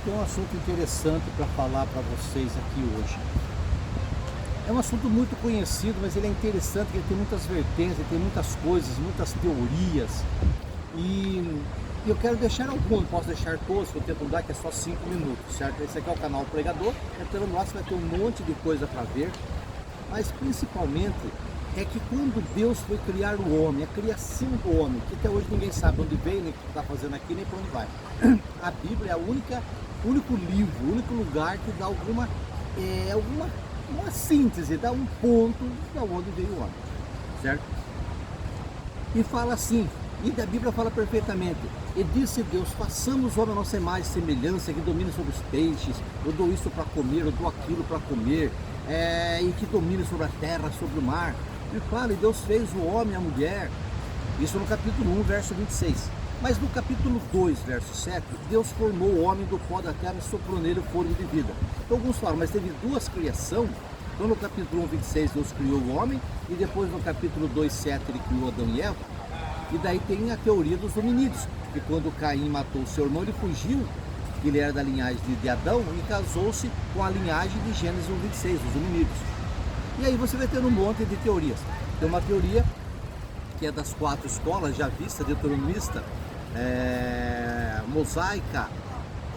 tenho um assunto interessante para falar para vocês aqui hoje. É um assunto muito conhecido, mas ele é interessante, ele tem muitas vertentes, ele tem muitas coisas, muitas teorias. E eu quero deixar alguns, posso deixar todos, que eu tento dar, que é só 5 minutos, certo? Esse aqui é o canal Pregador, entrando lá você vai ter um monte de coisa para ver. Mas principalmente é que quando Deus foi criar o homem, a criação do homem, que até hoje ninguém sabe onde veio, nem o que está fazendo aqui, nem para onde vai. A Bíblia é o único livro, o único lugar que dá alguma uma síntese, dá um ponto de onde veio o homem, certo? E fala assim, e a Bíblia fala perfeitamente: e disse Deus, façamos o homem a nossa imagem e semelhança, que domine sobre os peixes, eu dou isso para comer, eu dou aquilo para comer, e que domine sobre a terra, sobre o mar. E fala, e Deus fez o homem e a mulher, isso no capítulo 1, verso 26. Mas no capítulo 2, verso 7, Deus formou o homem do pó da terra e soprou nele o fôlego de vida. Então alguns falam, mas teve duas criações. Então no capítulo 1, 26, Deus criou o homem, e depois no capítulo 2, 7, ele criou Adão e Eva. E daí tem a teoria dos hominídeos, que quando Caim matou o seu irmão, ele fugiu, ele era da linhagem de Adão, e casou-se com a linhagem de Gênesis 1, 26, dos hominídeos. E aí você vai ter um monte de teorias. Tem uma teoria que é das 4 escolas, javista, deuteronomista, mosaica.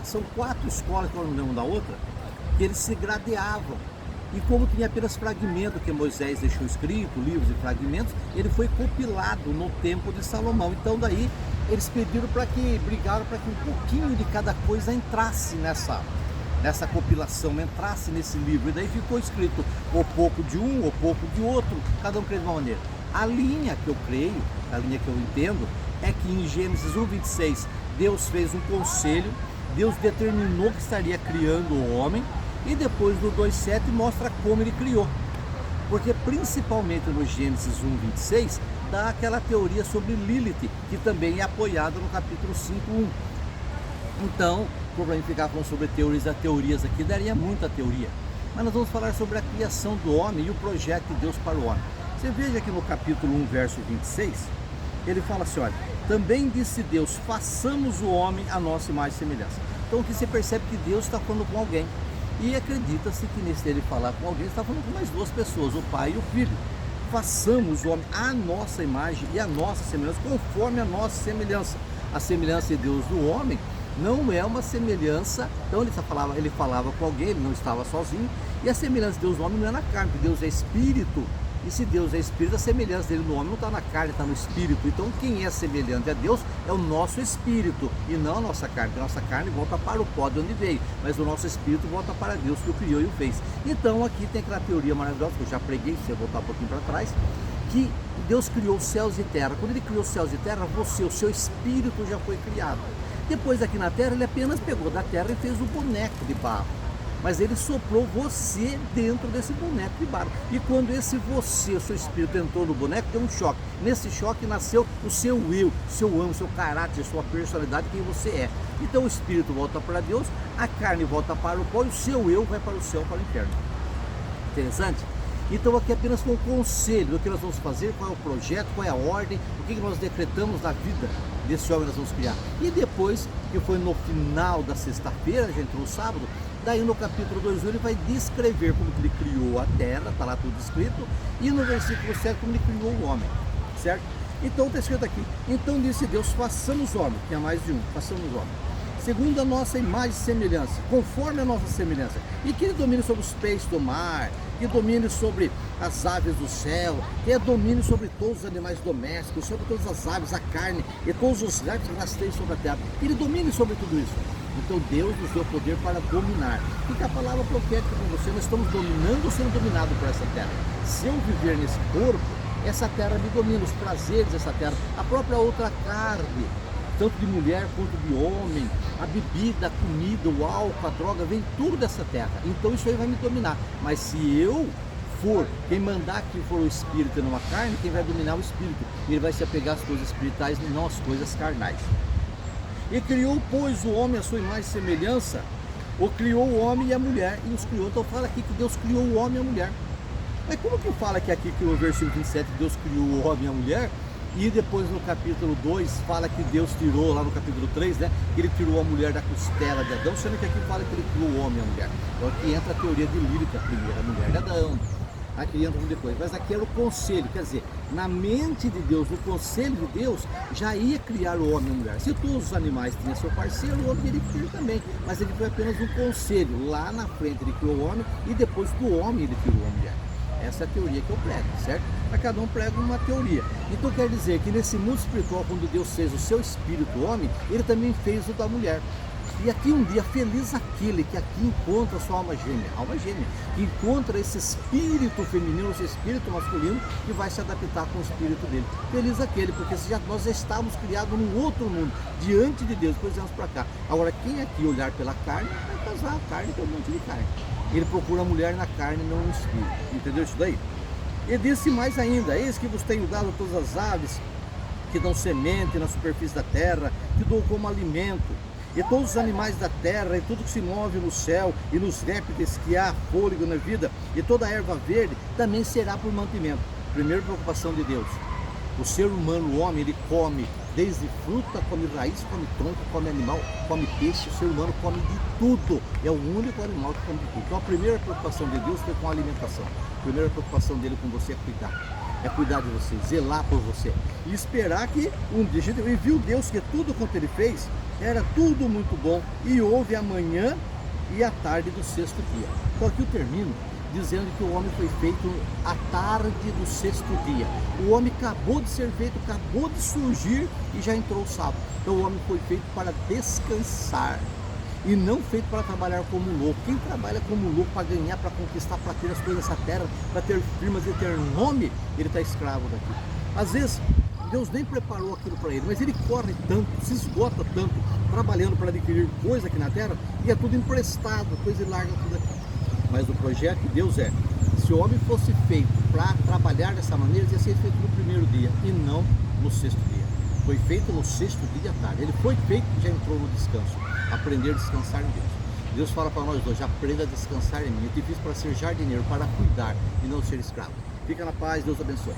São 4 escolas, que eu não lembro uma da outra, que eles se gradeavam. E como tinha apenas fragmento que Moisés deixou escrito, livros e fragmentos, ele foi compilado no tempo de Salomão. Então daí eles brigaram para que um pouquinho de cada coisa entrasse nessa compilação, entrasse nesse livro. E daí ficou escrito ou pouco de um, ou pouco de outro, cada um crê de uma maneira. A linha que eu creio, a linha que eu entendo, é que em Gênesis 1, 26, Deus fez um conselho, Deus determinou que estaria criando o homem, e depois do 2,7 mostra como ele criou. Porque principalmente no Gênesis 1, 26, dá aquela teoria sobre Lilith, que também é apoiada no capítulo 5, 1. Então, para mim ficar falando sobre teorias aqui, daria muita teoria. Mas nós vamos falar sobre a criação do homem e o projeto de Deus para o homem. Você veja aqui no capítulo 1, verso 26, ele fala assim, olha, também disse Deus, façamos o homem a nossa imagem e semelhança. Então aqui você percebe que Deus está falando com alguém. E acredita-se que nesse dele falar com alguém, está falando com mais 2 pessoas, o pai e o filho. Façamos o homem a nossa imagem e a nossa semelhança, conforme a nossa semelhança. A semelhança de Deus do homem não é uma semelhança, então ele falava com alguém, ele não estava sozinho, e a semelhança de Deus do homem não é na carne, porque Deus é espírito, e se Deus é espírito, a semelhança dele no homem não está na carne, está no espírito. Então quem é semelhante a Deus é o nosso espírito, e não a nossa carne, porque a nossa carne volta para o pó de onde veio, mas o nosso espírito volta para Deus que o criou e o fez. Então aqui tem aquela teoria maravilhosa, que eu já preguei, se eu voltar um pouquinho para trás, que Deus criou céus e terra. Quando ele criou céus e terra, o seu espírito já foi criado. Depois aqui na terra, ele apenas pegou da terra e fez o boneco de barro. Mas ele soprou você dentro desse boneco de barro. E quando esse você, o seu espírito entrou no boneco, deu um choque. Nesse choque nasceu o seu eu, seu amo, seu caráter, sua personalidade, quem você é. Então o espírito volta para Deus, a carne volta para o pó e o seu eu vai para o céu, para o inferno. Interessante? Então aqui apenas com um conselho do que nós vamos fazer, qual é o projeto, qual é a ordem, o que nós decretamos na vida desse homem nós vamos criar. E depois, que foi no final da sexta-feira, gente, no sábado, daí no capítulo 2, ele vai descrever como que ele criou a terra, está lá tudo escrito, e no versículo 7 como ele criou o homem, certo? Então está escrito aqui, então disse Deus, façamos o homem, que é mais de um, façamos o homem, segundo a nossa imagem e semelhança, conforme a nossa semelhança, e que ele domine sobre os peixes do mar, que domine sobre as aves do céu, que domine sobre todos os animais domésticos, sobre todas as aves, a carne, e todos os répteis que rasteiam sobre a terra, que ele domine sobre tudo isso. Então Deus nos deu poder para dominar. Fica a palavra profética para você, nós estamos dominando ou sendo dominados por essa terra. Se eu viver nesse corpo, essa terra me domina, os prazeres dessa terra, a própria outra carne, tanto de mulher quanto de homem, a bebida, a comida, o álcool, a droga, vem tudo dessa terra. Então isso aí vai me dominar. Mas se eu for, quem mandar que for o espírito e não a carne, quem vai dominar é o espírito. Ele vai se apegar às coisas espirituais e não às coisas carnais. E criou, pois, o homem à sua imagem e semelhança, ou criou o homem e a mulher, e os criou. Então fala aqui que Deus criou o homem e a mulher. Mas como que fala que aqui que no versículo 27 Deus criou o homem e a mulher, E depois no capítulo 2 fala que Deus tirou, lá no capítulo 3, né? Que ele tirou a mulher da costela de Adão, sendo que aqui fala que ele criou o homem e a mulher. Então aqui entra a teoria de Lírica, a primeira mulher de Adão. Aqui entra depois, mas aqui era o conselho, quer dizer, na mente de Deus, no conselho de Deus, já ia criar o homem e a mulher. Se todos os animais tinham seu parceiro, o homem teria que ter também, mas ele foi apenas um conselho. Lá na frente ele criou o homem e depois do homem ele criou a mulher. Essa é a teoria que eu prego, certo? Para cada um prega uma teoria. Então quer dizer que nesse mundo espiritual, quando Deus fez o seu espírito homem, ele também fez o da mulher. E aqui um dia, feliz aquele que aqui encontra a sua alma gêmea, que encontra esse espírito feminino, esse espírito masculino, que vai se adaptar com o espírito dele. Feliz aquele, porque nós já estávamos criados num outro mundo, diante de Deus, depois viemos para cá. Agora, quem aqui olhar pela carne, vai casar a carne com um monte de carne. Ele procura a mulher na carne, não no espírito. Entendeu isso daí? E disse mais ainda: eis que vos tenho dado todas as aves que dão semente na superfície da terra, que dou como alimento, e todos os animais da terra, e tudo que se move no céu, e nos répteis que há fôlego na vida, e toda a erva verde, também será por mantimento. Primeira preocupação de Deus. O ser humano, o homem, ele come desde fruta, come raiz, come tronco, come animal, come peixe. O ser humano come de tudo. É o único animal que come de tudo. Então a primeira preocupação de Deus foi com a alimentação. A primeira preocupação dele com você é cuidar. É cuidar de você, zelar por você. E esperar que um dia... E viu Deus que tudo quanto ele fez era tudo muito bom. E houve a manhã e a tarde do sexto dia. Então aqui eu termino dizendo que o homem foi feito à tarde do sexto dia. O homem acabou de ser feito, acabou de surgir e já entrou o sábado. Então o homem foi feito para descansar e não feito para trabalhar como louco. Quem trabalha como louco para ganhar, para conquistar, para ter as coisas nessa terra, para ter firmas e ter nome, ele está escravo daqui. Às vezes Deus nem preparou aquilo para ele, mas ele corre tanto, se esgota tanto, trabalhando para adquirir coisa aqui na terra, e é tudo emprestado, depois ele larga tudo aqui. Mas o projeto de Deus é, se o homem fosse feito para trabalhar dessa maneira, ia ser feito no primeiro dia e não no sexto dia. Foi feito no sexto dia à tarde. Ele foi feito e já entrou no descanso. Aprender a descansar em Deus. Deus fala para nós dois: aprenda a descansar em mim. Eu te fiz para ser jardineiro, para cuidar e não ser escravo. Fica na paz, Deus abençoe.